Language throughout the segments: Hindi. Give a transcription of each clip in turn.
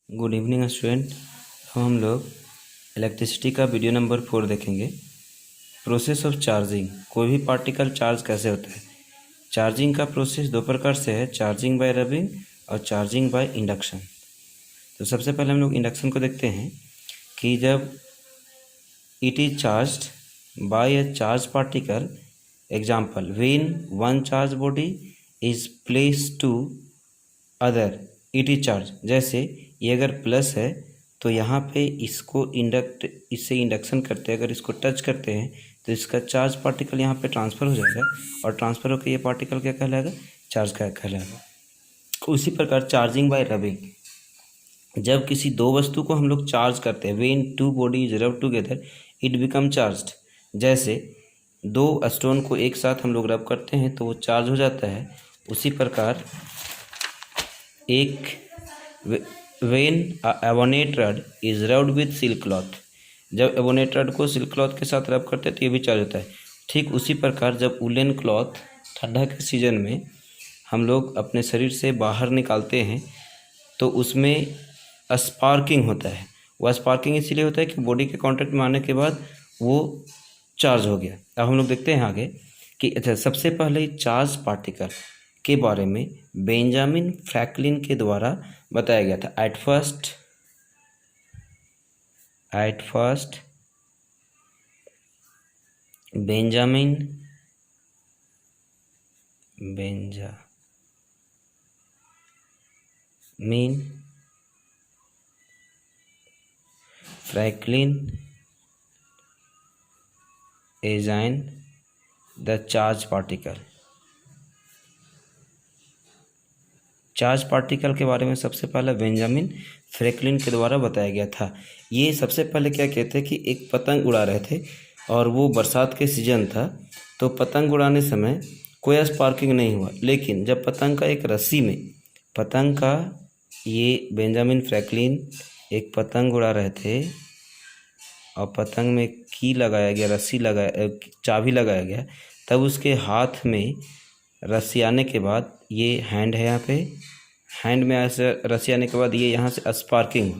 Good evening student. हम लोग इलेक्ट्रिसिटी का वीडियो नंबर 4 देखेंगे। Process of charging. कोई भी पार्टिकल चार्ज कैसे होता है। चार्जिंग का प्रोसेस दो प्रकार से है, चार्जिंग बाय रबिंग और चार्जिंग बाय इंडक्शन। तो सबसे पहले हम लोग इंडक्शन को देखते हैं कि जब it is charged by a charge particle, example when one charge body is placed to other it is charge. जैसे ये अगर प्लस है तो यहाँ पे इसको इससे इंडक्शन करते हैं, अगर इसको टच करते हैं तो इसका चार्ज पार्टिकल यहाँ पे ट्रांसफ़र हो जाएगा और ट्रांसफ़र होकर ये पार्टिकल क्या कहलाएगा, चार्ज का कहलाएगा। उसी प्रकार चार्जिंग बाय रबिंग, जब किसी दो वस्तु को हम लोग चार्ज करते हैं, व्हेन टू बॉडी इज रब टुगेदर इट बिकम चार्ज्ड। जैसे दो स्टोन को एक साथ हम लोग रब करते हैं तो वो चार्ज हो जाता है। उसी प्रकार एक when ebonite rod is rubbed with silk cloth, जब एबोनेट रड को सिल्क क्लॉथ के साथ रब करते हैं तो ये भी चार्ज होता है। ठीक उसी प्रकार जब वुलन क्लॉथ ठंडा के सीजन में हम लोग अपने शरीर से बाहर निकालते हैं तो उसमें स्पार्किंग होता है। वह स्पार्किंग इसलिए होता है कि बॉडी के कांटेक्ट में आने के बाद वो चार्ज हो गया। अब हम लोग देखते हैं आगे कि अच्छा, सबसे पहले चार्ज पार्टिकल के बारे में बेंजामिन फ्रैंकलिन के द्वारा बताया गया था। At first Benjamin Franklin design the charge particle. Charge particle के बारे में सबसे पहले बेंजामिन फ्रैंकलिन के द्वारा बताया गया था। ये सबसे पहले क्या कहते हैं कि एक पतंग उड़ा रहे थे और वो बरसात के सीजन था, तो पतंग उड़ाने समय कोई स्पार्किंग नहीं हुआ, लेकिन जब पतंग का एक रस्सी में ये बेंजामिन फ्रैंकलिन एक पतंग उड़ा रहे थे और पतंग में की लगाया गया, चाबी लगाया गया, तब उसके हाथ में रस्सी आने के बाद ये हैंड है, यहाँ पे हैंड में ऐसे रस्सी आने के बाद ये यहाँ से स्पार्किंग,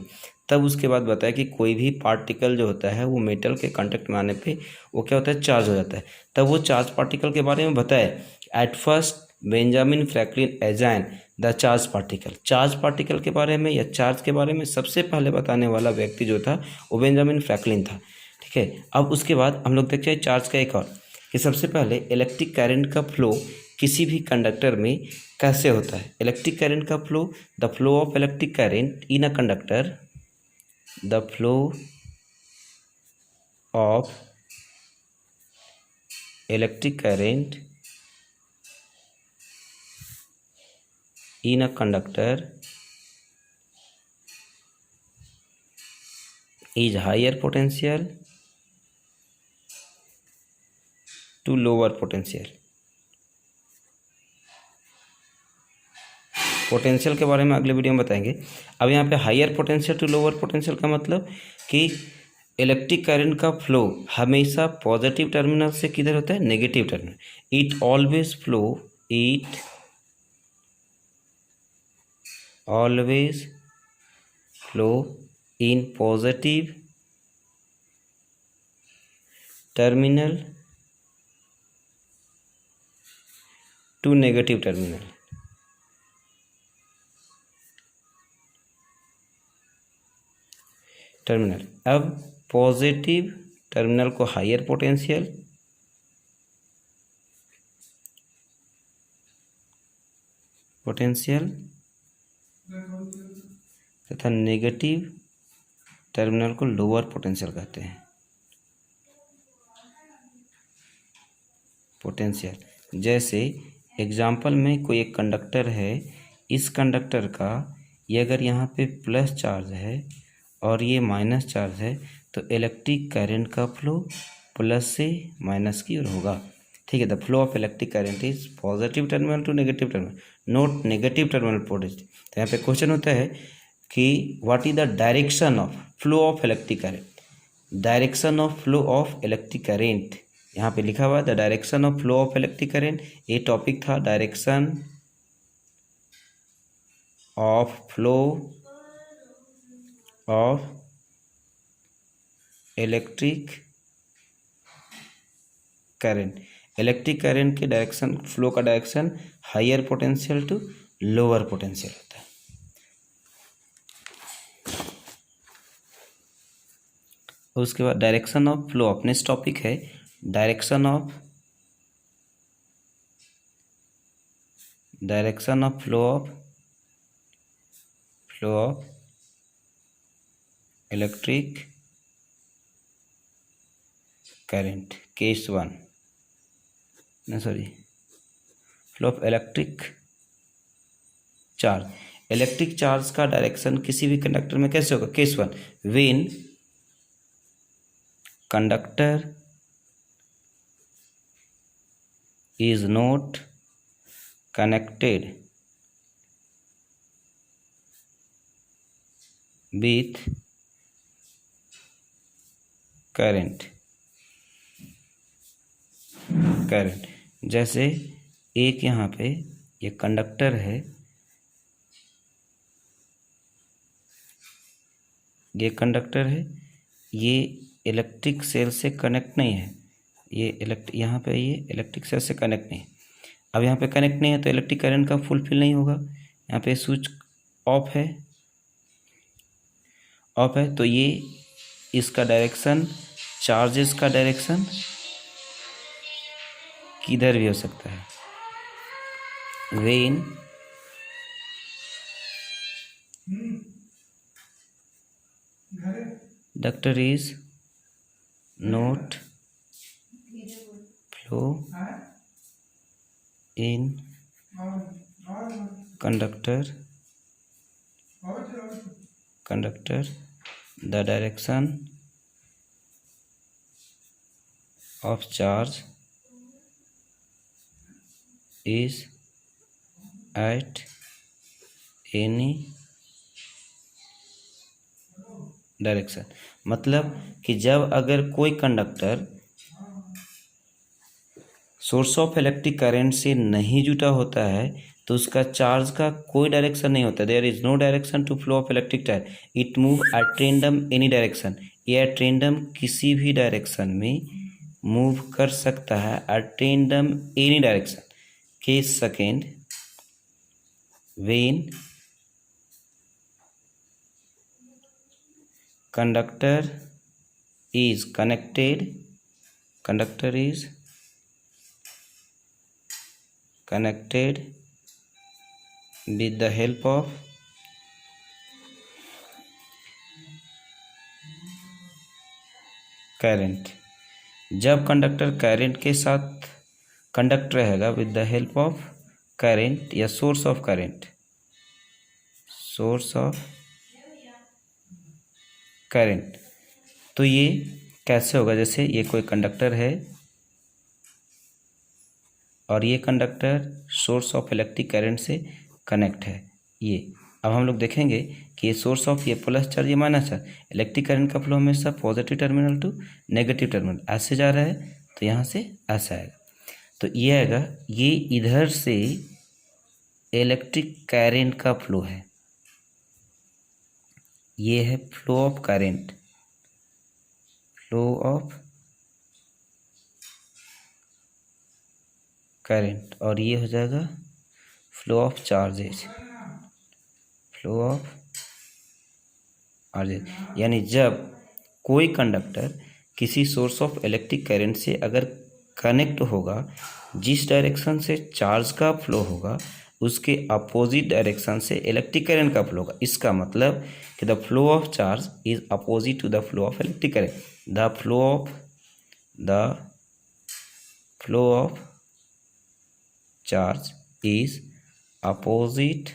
तब उसके बाद बताया कि कोई भी पार्टिकल जो होता है वो मेटल के कांटेक्ट में आने पे वो क्या होता है, चार्ज हो जाता है। तब वो चार्ज पार्टिकल के बारे में बताया। At first Benjamin Franklin design the charge particle. Charge particle के बारे में या चार्ज के बारे में सबसे पहले बताने वाला व्यक्ति जो था वो बेंजामिन फ्रैंकलिन था। ठीक है, अब उसके बाद हम लोग देखते हैं चार्ज का एक और, कि सबसे पहले इलेक्ट्रिक करंट का फ्लो किसी भी कंडक्टर में कैसे होता है। इलेक्ट्रिक करंट का flow, the flow of electric current in a conductor, the flow of electric current in a conductor is higher potential to lower potential। Potential के बारे में अगले वीडियो में बताएंगे। अब यहाँ पे higher potential to lower potential का मतलब कि इलेक्ट्रिक करंट का फ्लो हमेशा पॉजिटिव टर्मिनल से किधर होता है, negative terminal. It always flow in positive terminal to negative terminal. अब पॉजिटिव टर्मिनल को हायर पोटेंशियल तथा नेगेटिव टर्मिनल को लोअर पोटेंशियल कहते हैं। पोटेंशियल जैसे एग्जाम्पल में कोई एक कंडक्टर है, इस कंडक्टर का ये अगर यहाँ पे प्लस चार्ज है और ये माइनस चार्ज है तो इलेक्ट्रिक करंट का फ्लो प्लस से माइनस की ओर होगा। ठीक है, the flow of electric current is positive terminal to negative terminal, not negative terminal positive. तो यहाँ पे क्वेश्चन होता है कि what is the direction of flow of electric current. Direction of flow of electric current यहाँ पे लिखा हुआ है, the direction of flow of electric current. ये टॉपिक था direction of flow of electric current. Electric current के डायरेक्शन, फ्लो का direction higher potential to lower potential होता है। उसके बाद direction of flow of, next topic है direction of flow of electric current. Case 1, flow of electric charge. Electric charge का डायरेक्शन किसी भी कंडक्टर में कैसे होगा? Case 1, when conductor is not connected with current। जैसे एक यहाँ पे ये कंडक्टर है, ये इलेक्ट्रिक सेल से कनेक्ट नहीं है, यहाँ पे ये इलेक्ट्रिक सेल से कनेक्ट नहीं है। अब यहाँ पे कनेक्ट नहीं है तो इलेक्ट्रिक करंट का फुलफिल नहीं होगा। यहाँ पे स्विच ऑफ है, तो ये इसका डायरेक्शन, चार्जेस का डायरेक्शन किधर भी हो सकता है। When conductor is not flow in conductor the direction of charge is at any direction. मतलब कि जब अगर कोई conductor source of electric current से नहीं जुटा होता है तो उसका चार्ज का कोई डायरेक्शन नहीं होता। There is no direction to flow of electric charge, it move at random any direction. ये एट रैंडम किसी भी डायरेक्शन में मूव कर सकता है, at random any direction. Case second, when conductor is connected with the help of current। जब कंडक्टर करंट के साथ कंडक्ट रहेगा with the help of current या सोर्स ऑफ करंट, तो ये कैसे होगा? जैसे ये कोई कंडक्टर है और ये conductor source of electric current से कनेक्ट है। ये अब हम लोग देखेंगे कि ये सोर्स ऑफ, ये प्लस चार्ज, ये माइनस चार्ज। इलेक्ट्रिक करंट का फ्लो हमेशा positive terminal to negative terminal ऐसे जा रहा है, तो यहाँ से ऐसा आएगा। तो ये आएगा, ये इधर से इलेक्ट्रिक करंट का फ्लो है, ये है फ्लो ऑफ करंट, और ये हो जाएगा फ्लो ऑफ चार्जेज, यानी जब कोई कंडक्टर किसी सोर्स ऑफ इलेक्ट्रिक करंट से अगर कनेक्ट होगा, जिस डायरेक्शन से चार्ज का फ्लो होगा उसके अपोजिट डायरेक्शन से इलेक्ट्रिक करंट का फ्लो होगा। इसका मतलब कि the flow of charge is opposite to the flow of electric current. The flow of charge is opposite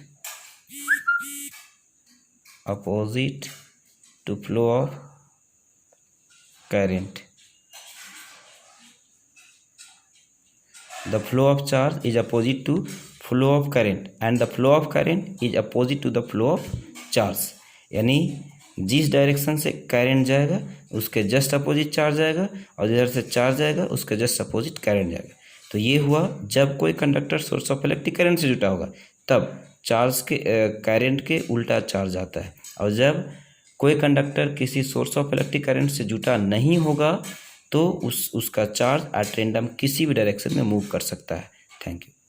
to flow of current। The flow of charge is opposite to flow of current and the flow of current is opposite to the flow of charge। यानी जिस डायरेक्शन से करंट जाएगा उसके जस्ट अपोजिट चार्ज आएगा, और जिधर से चार्ज आएगा उसके जस्ट अपोजिट करंट जाएगा। तो ये हुआ जब कोई conductor source of electric current से जुटा होगा, तब चार्ज के करंट के उल्टा चार्ज आता है। और जब कोई कंडक्टर किसी सोर्स ऑफ इलेक्ट्रिक करंट से जुटा नहीं होगा तो उसका चार्ज एट रेंडम किसी भी डायरेक्शन में मूव कर सकता है। Thank you.